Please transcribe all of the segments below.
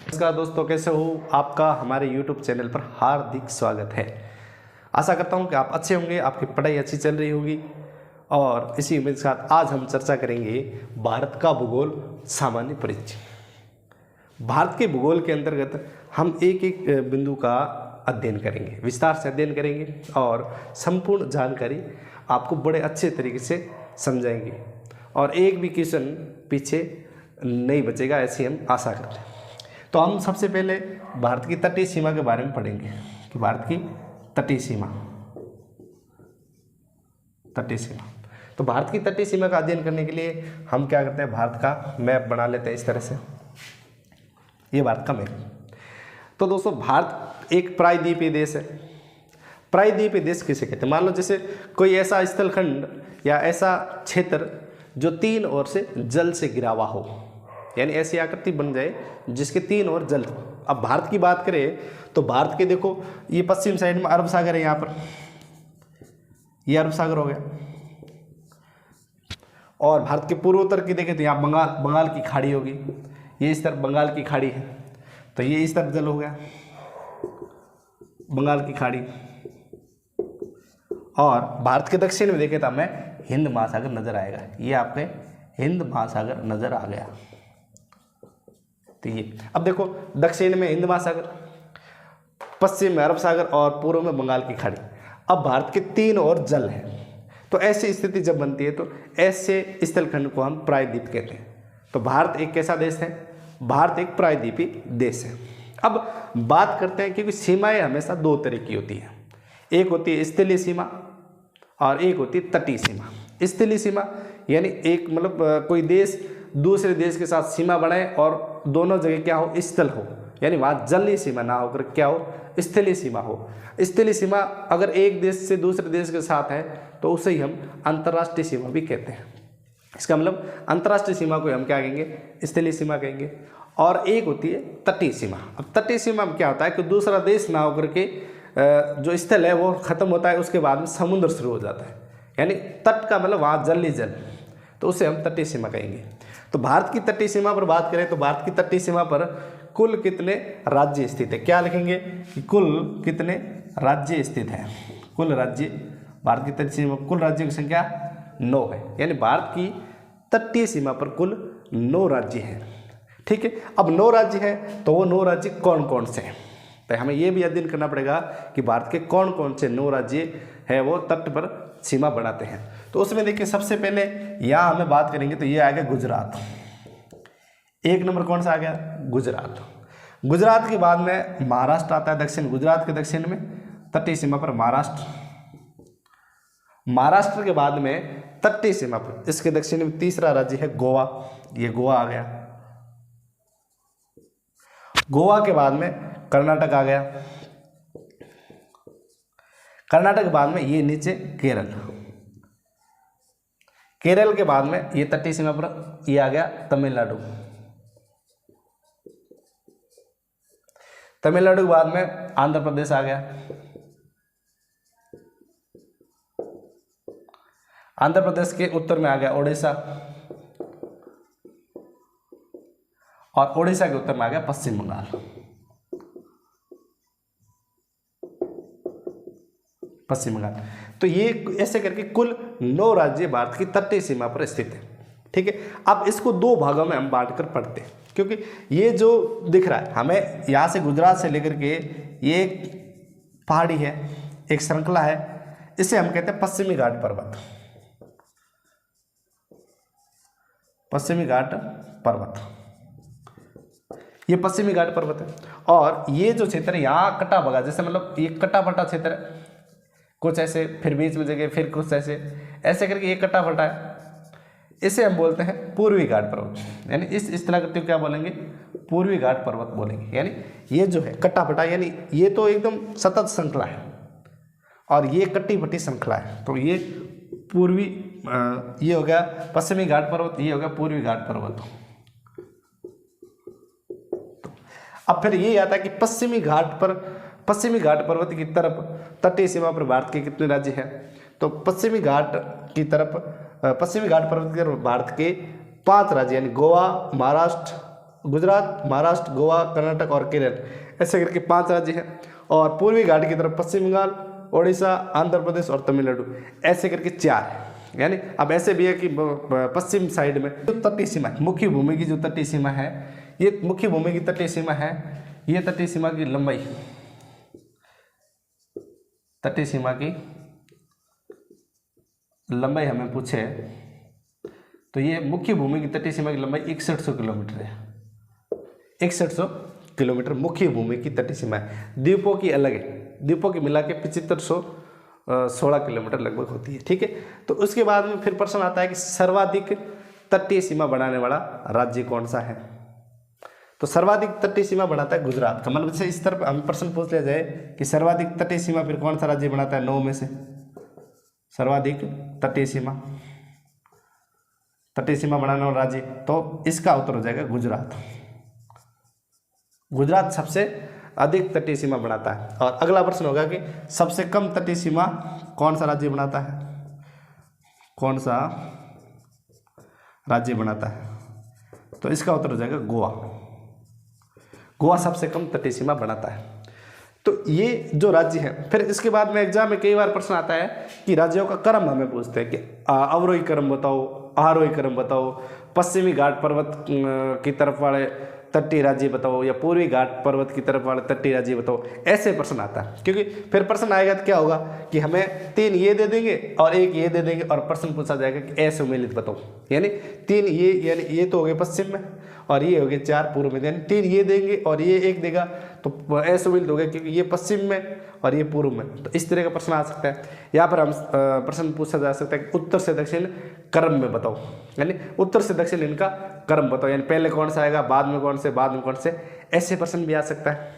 नमस्कार दोस्तों, कैसे हो? आपका हमारे YouTube चैनल पर हार्दिक स्वागत है। आशा करता हूं कि आप अच्छे होंगे, आपकी पढ़ाई अच्छी चल रही होगी। और इसी उम्मीद के साथ आज हम चर्चा करेंगे भारत का भूगोल सामान्य परिचय। भारत के भूगोल के अंतर्गत हम एक एक बिंदु का अध्ययन करेंगे, विस्तार से अध्ययन करेंगे और संपूर्ण जानकारी आपको बड़े अच्छे तरीके से समझाएंगे और एक भी क्वेश्चन पीछे नहीं बचेगा, ऐसी हम आशा करते हैं। तो हम सबसे पहले भारत की तटीय सीमा के बारे में पढ़ेंगे कि भारत की तटीय सीमा। तो भारत की तटीय सीमा का अध्ययन करने के लिए हम क्या करते हैं, भारत का मैप बना लेते हैं इस तरह से। ये भारत का मैप। तो दोस्तों, भारत एक प्रायद्वीपीय देश है। प्रायद्वीपीय देश किसे कहते हैं? मान लो जैसे कोई ऐसा स्थलखंड या ऐसा क्षेत्र जो तीन ओर से जल से घिरा हुआ हो, यानी ऐसी आकृति बन जाए जिसके तीन ओर जल। अब भारत की बात करें तो भारत के देखो, ये पश्चिम साइड में अरब सागर है, यहाँ पर ये अरब सागर हो गया। और भारत के पूर्वोत्तर की देखें तो यहाँ बंगाल की खाड़ी होगी। ये इस तरफ बंगाल की खाड़ी है, तो ये इस तरफ जल हो गया, बंगाल की खाड़ी। और भारत के दक्षिण में देखें तो हमें हिंद महासागर नजर आएगा। ये आपके हिंद महासागर नजर आ गया। तो ये अब देखो, दक्षिण में हिंद महासागर, पश्चिम में अरब सागर और पूर्व में बंगाल की खाड़ी। अब भारत के तीन ओर जल है, तो ऐसी स्थिति जब बनती है तो ऐसे स्थलखंड को हम प्रायद्वीप कहते हैं। तो भारत एक कैसा देश है? भारत एक प्रायद्वीपीय देश है। अब बात करते हैं, क्योंकि सीमाएं हमेशा दो तरह की होती हैं। एक होती है स्थलीय सीमा और एक होती है तटीय सीमा। स्थलीय सीमा यानी एक मतलब कोई देश दूसरे देश के साथ सीमा बनाए और दोनों जगह क्या हो, स्थल हो, यानी वहाँ जलीय सीमा ना होकर क्या हो, स्थलीय सीमा हो। स्थलीय सीमा अगर एक देश से दूसरे देश के साथ है तो उसे ही हम अंतर्राष्ट्रीय सीमा भी कहते हैं। इसका मतलब अंतर्राष्ट्रीय सीमा को हम क्या कहेंगे, स्थलीय सीमा कहेंगे। और एक होती है तटीय सीमा। अब तटीय सीमा में क्या होता है कि दूसरा देश ना होकर के जो स्थल है वो खत्म होता है, उसके बाद में समुद्र शुरू हो जाता है, यानी तट का मतलब वहाँ जल ही जल, तो उसे हम तटीय सीमा कहेंगे। तो भारत की तटीय सीमा पर बात करें तो भारत की तटीय सीमा पर कुल कितने राज्य स्थित है? क्या लिखेंगे कि कुल कितने राज्य स्थित हैं? कुल राज्य, भारत की तटीय सीमा कुल राज्यों की संख्या 9 है, यानी भारत की तटीय सीमा पर कुल 9 राज्य हैं। ठीक है, अब 9 राज्य हैं तो वो 9 राज्य कौन कौन से हैं? तो हमें ये भी अध्ययन करना पड़ेगा कि भारत के कौन कौन से 9 राज्य है वो तट पर सीमा बनाते हैं। तो उसमें देखिए, सबसे पहले यहाँ हमें बात करेंगे तो ये आ गया गुजरात। एक नंबर कौन सा आ गया? गुजरात। गुजरात के बाद में महाराष्ट्र आता है, दक्षिण गुजरात के दक्षिण में तटीय सीमा पर महाराष्ट्र। महाराष्ट्र के बाद में तटीय सीमा पर इसके दक्षिण में तीसरा राज्य है गोवा। ये गोवा आ गया। गोवा के बाद में कर्नाटक आ गया। कर्नाटक के बाद में ये नीचे केरल। केरल के बाद में ये तटीय सीमा पर ये आ गया तमिलनाडु। तमिलनाडु के बाद में आंध्र प्रदेश आ गया। आंध्र प्रदेश के उत्तर में आ गया ओडिशा, और ओडिशा के उत्तर में आ गया पश्चिम बंगाल। पश्चिम बंगाल। तो ये ऐसे करके कुल 9 राज्य भारत की तटीय सीमा पर स्थित है। ठीक है, अब इसको 2 भागों में हम बांटकर पढ़ते हैं, क्योंकि ये जो दिख रहा है हमें यहाँ से गुजरात से लेकर के ये एक पहाड़ी है, एक श्रृंखला है, इसे हम कहते हैं पश्चिमी घाट पर्वत। पश्चिमी घाट पर्वत, ये पश्चिमी घाट पर्वत है। और ये जो क्षेत्र है यहाँ कटा बगा, जैसे मतलब ये कटा फटा क्षेत्र है, कुछ ऐसे, फिर बीच में जगह, फिर कुछ ऐसे करके ये कटा फटा है। इसे हम बोलते हैं पूर्वी घाट पर्वत, यानी इस स्थलाकृति को क्या बोलेंगे? पूर्वी घाट पर्वत बोलेंगे। यानी ये जो है कटा फटा, यानी ये तो एकदम सतत श्रृंखला है और ये कट्टी फटी श्रृंखला है। तो ये पूर्वी, ये हो गया पश्चिमी घाट पर्वत, ये हो गया पूर्वी घाट पर्वत। अब फिर ये आता है कि पश्चिमी घाट पर्वत की तरफ तटीय सीमा पर भारत के कितने राज्य हैं? तो पश्चिमी घाट पर्वत की तरफ भारत के 5 राज्य यानी गोवा, महाराष्ट्र, गुजरात, महाराष्ट्र, गोवा, कर्नाटक और केरल, ऐसे करके 5 राज्य हैं। और पूर्वी घाट की तरफ पश्चिम बंगाल, उड़ीसा, आंध्र प्रदेश और तमिलनाडु, ऐसे करके 4 है। यानी अब ऐसे भी है कि पश्चिम साइड में जो तटीय सीमा है, मुख्य भूमि की जो तटीय सीमा है, ये मुख्य भूमि की तटीय सीमा है, ये तटीय सीमा की लंबाई, तटीय सीमा की लंबाई हमें पूछे तो ये मुख्य भूमि की तटीय सीमा की लंबाई 6100 किलोमीटर है। 6100 किलोमीटर मुख्य भूमि की तटीय सीमा है। द्वीपों की अलग है, द्वीपों की मिला के 7516 किलोमीटर लगभग होती है। ठीक है, तो उसके बाद में फिर प्रश्न आता है कि सर्वाधिक तटीय सीमा बनाने वाला राज्य कौन सा है। तो सर्वाधिक तटीय सीमा बनाता है गुजरात का। मतलब जैसे इस तरफ हम प्रश्न पूछ लिया जाए कि सर्वाधिक तटीय सीमा फिर कौन सा राज्य बनाता है 9 में से, सर्वाधिक तटीय सीमा बनाने वाला राज्य, तो इसका उत्तर हो जाएगा गुजरात। गुजरात सबसे अधिक तटीय सीमा बनाता है। और अगला प्रश्न होगा कि सबसे कम तटीय सीमा कौन सा राज्य बनाता है, कौन सा राज्य बनाता है, तो इसका उत्तर हो जाएगा गोवा। गोवा सबसे कम तटीय सीमा बनाता है। तो ये जो राज्य है, फिर इसके बाद में एग्जाम में कई बार प्रश्न आता है कि राज्यों का क्रम हमें पूछते हैं कि अवरोही क्रम बताओ, आरोही क्रम बताओ, पश्चिमी घाट पर्वत की तरफ वाले तटीय राज्य बताओ या पूर्वी घाट पर्वत की तरफ वाले तटीय राज्य बताओ, ऐसे प्रश्न आता है। क्योंकि फिर प्रश्न आएगा तो क्या होगा कि हमें 3 ये दे देंगे और 1 ये दे देंगे और प्रश्न पूछा जाएगा कि असुमेलित बताओ। यानी 3 ये, यानी ये तो हो गए पश्चिम में और ये हो गए 4 पूर्व में, यानी 3 ये देंगे और ये 1 देगा तो असुमेलित हो गया क्योंकि ये पश्चिम में और ये पूर्व में। तो इस तरह का प्रश्न आ सकता है। यहाँ पर हम प्रश्न पूछा जा सकता है कि उत्तर से दक्षिण क्रम में बताओ, यानी उत्तर से दक्षिण इनका क्रम बताओ, यानी पहले कौन सा आएगा, बाद में कौन से, बाद में कौन से, ऐसे प्रश्न भी आ सकता है।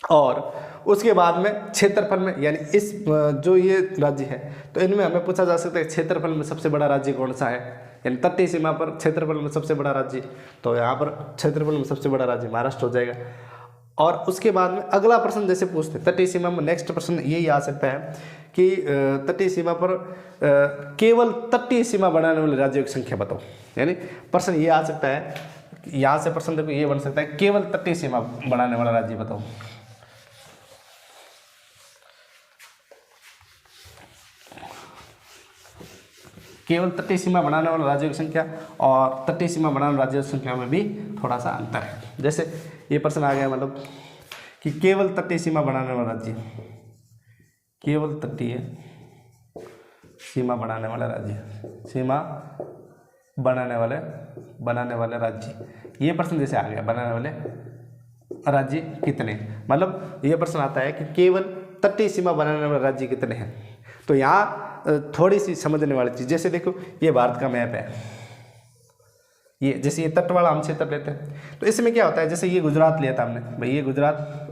और उसके बाद में क्षेत्रफल में, यानी इस जो ये राज्य है तो इनमें हमें पूछा जा सकता है क्षेत्रफल में सबसे बड़ा राज्य कौन सा है, यानी तटीय सीमा पर क्षेत्रफल में सबसे बड़ा राज्य, तो यहाँ पर क्षेत्रफल में सबसे बड़ा राज्य महाराष्ट्र हो जाएगा। और उसके बाद में अगला प्रश्न जैसे पूछते तटीय सीमा में, नेक्स्ट प्रश्न यही आ सकता है कि तटीय सीमा पर केवल तटीय सीमा बनाने वाले राज्यों की संख्या बताओ। यानी प्रश्न ये आ सकता है, यहाँ से प्रश्न देखो ये बन सकता है केवल तटीय सीमा बनाने वाला राज्य बताओ। केवल तटीय सीमा बनाने वाले राज्यों की संख्या और तटीय सीमा बनाने वाले राज्यों की संख्या में भी थोड़ा सा अंतर है। जैसे ये प्रश्न आ गया मतलब कि केवल तटीय सीमा बनाने वाला राज्य, केवल तटीय सीमा बनाने वाला राज्य, सीमा बनाने वाले राज्य, ये प्रश्न जैसे आ गया बनाने वाले राज्य कितने, मतलब ये प्रश्न आता है कि केवल तटीय सीमा बनाने वाले राज्य कितने हैं। तो यहाँ थोड़ी सी समझने वाली चीज़, जैसे देखो ये भारत का मैप है, ये जैसे ये तट वाला हम क्षेत्र लेते हैं तो इसमें क्या होता है, जैसे ये गुजरात लिया था हमने भाई, ये गुजरात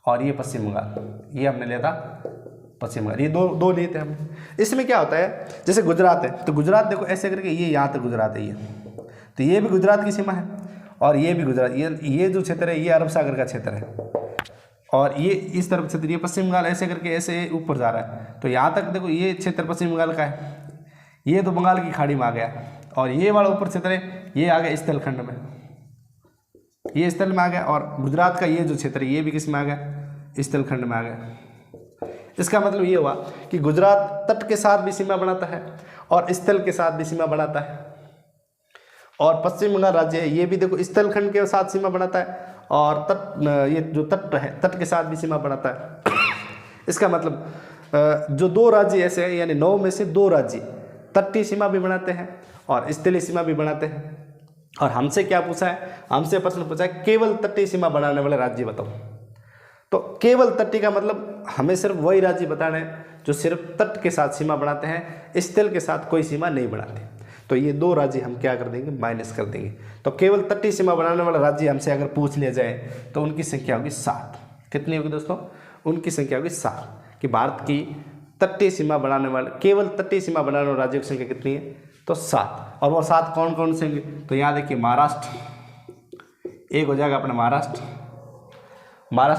और ये पश्चिम बंगाल, ये हमने लिया था पश्चिम बंगाल, ये दो लिए थे हमने। इसमें क्या होता है, जैसे गुजरात है तो गुजरात देखो ऐसे करके ये यहाँ तक गुजरात है, ये तो ये भी गुजरात की सीमा है और ये भी गुजरात, ये जो क्षेत्र है ये अरब सागर का क्षेत्र है और ये इस तरफ क्षेत्र ये पश्चिम बंगाल ऐसे करके ऐसे ऊपर जा रहा है। तो यहाँ तक देखो ये क्षेत्र पश्चिम बंगाल का है, ये तो बंगाल की खाड़ी में आ गया और ये वाला ऊपर क्षेत्र है ये आ गया स्थल खंड में, ये स्थल में आ गया। और गुजरात का ये जो क्षेत्र है ये भी किस में आ गया, स्थल खंड में आ गया। इसका मतलब ये हुआ कि गुजरात तट के साथ भी सीमा बनाता है और स्थल के साथ भी सीमा बनाता है। और पश्चिम बंगाल राज्य है ये भी देखो स्थल खंड के साथ सीमा बनाता है और तट, ये जो तट है तट के साथ भी सीमा बनाता है। इसका मतलब जो 2 राज्य ऐसे हैं, यानी 9 में से 2 राज्य तटीय सीमा भी बनाते हैं और स्थलीय सीमा भी बनाते हैं। और हमसे क्या पूछा है, हमसे प्रश्न पूछा है केवल तटीय सीमा बनाने वाले राज्य बताओ। तो केवल तटीय का मतलब हमें सिर्फ वही राज्य बताने हैं जो सिर्फ तट के साथ सीमा बनाते हैं, स्थल के साथ कोई सीमा नहीं बनाते। तो ये 2 राज्य हम क्या कर देंगे, माइनस कर देंगे। तो केवल तटीय सीमा बनाने वाला राज्य हमसे अगर पूछ लिया जाए तो उनकी संख्या होगी 7। कितनी होगी दोस्तों, उनकी संख्या होगी 7। कि भारत की तटीय सीमा बनाने वाले, केवल तटीय सीमा बनाने वाले राज्यों की संख्या कितनी है, तो 7। और वो 7 कौन कौन से होंगे, तो यहाँ देखिए महाराष्ट्र एक हो जाएगा अपना, महाराष्ट्र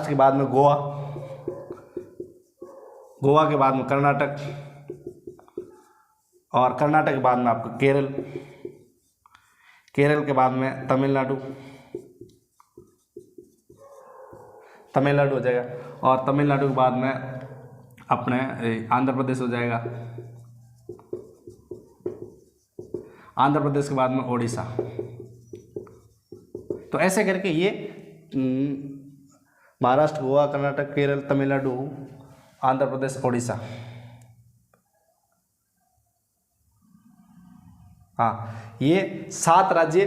के बाद में गोवा, गोवा के बाद में कर्नाटक, और कर्नाटक के बाद में आपका केरल, केरल के बाद में तमिलनाडु, तमिलनाडु हो जाएगा, और तमिलनाडु के बाद में अपने आंध्र प्रदेश हो जाएगा, आंध्र प्रदेश के बाद में ओडिशा। तो ऐसे करके ये महाराष्ट्र, गोवा, कर्नाटक, केरल, तमिलनाडु, आंध्र प्रदेश, ओडिशा, हाँ, ये 7 राज्य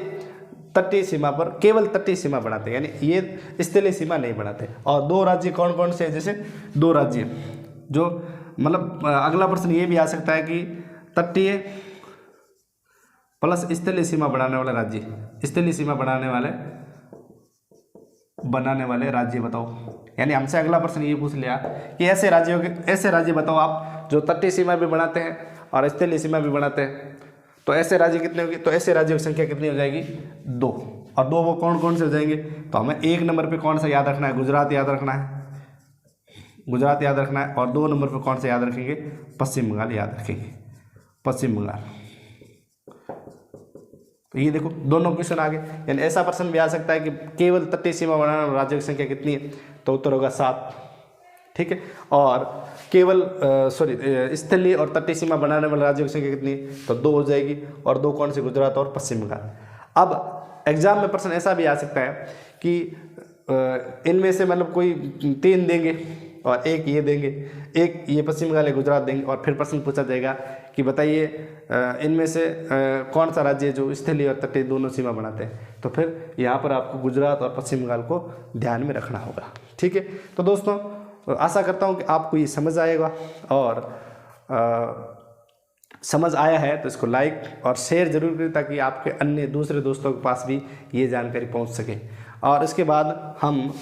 तटीय सीमा पर केवल तटीय सीमा बनाते हैं, यानी ये स्थलीय सीमा नहीं बनाते। और 2 राज्य कौन कौन से हैं? जैसे 2 राज्य जो मतलब अगला प्रश्न ये भी आ सकता है कि तटीय प्लस स्थलीय सीमा बनाने वाले राज्य, स्थलीय सीमा बनाने वाले राज्य बताओ। यानी हमसे अगला प्रश्न ये पूछ लिया कि ऐसे राज्य बताओ आप जो तटीय सीमा भी बनाते हैं और स्थलीय सीमा भी बनाते हैं। तो ऐसे राज्य कितने होंगे? तो ऐसे राज्यों की संख्या कितनी हो जाएगी? 2। और 2 वो कौन कौन से हो जाएंगे? तो हमें 1 नंबर पे कौन सा याद रखना है? गुजरात याद रखना है, गुजरात याद रखना है। और 2 नंबर पे कौन सा याद रखेंगे? पश्चिम बंगाल याद रखेंगे, पश्चिम बंगाल। तो ये देखो दोनों क्वेश्चन आ गए। यानी ऐसा प्रश्न भी आ सकता है कि केवल तटीय सीमा बनाने वाले राज्यों की संख्या कितनी है? तो उत्तर होगा 7, ठीक है। और केवल स्थलीय और तटीय सीमा बनाने वाले राज्यों की संख्या कितनी है? तो 2 हो जाएगी। और 2 कौन से? गुजरात और पश्चिम बंगाल। अब एग्जाम में प्रश्न ऐसा भी आ सकता है कि इनमें से मतलब कोई 3 देंगे और 1 ये देंगे, 1 ये पश्चिम बंगाल, गुजरात देंगे, और फिर प्रश्न पूछा जाएगा कि बताइए इनमें से कौन सा राज्य जो स्थलीय और तटीय दोनों सीमा बनाते हैं। तो फिर यहाँ पर आपको गुजरात और पश्चिम बंगाल को ध्यान में रखना होगा, ठीक है। तो दोस्तों आशा करता हूँ कि आपको ये समझ आएगा, और समझ आया है तो इसको लाइक और शेयर जरूर करें ताकि आपके अन्य दूसरे दोस्तों के पास भी ये जानकारी पहुँच सके। और इसके बाद हम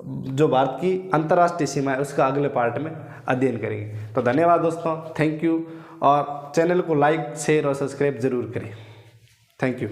जो भारत की अंतर्राष्ट्रीय सीमा है उसका अगले पार्ट में अध्ययन करेंगे। तो धन्यवाद दोस्तों, थैंक यू। और चैनल को लाइक, शेयर और सब्सक्राइब जरूर करें। Thank you.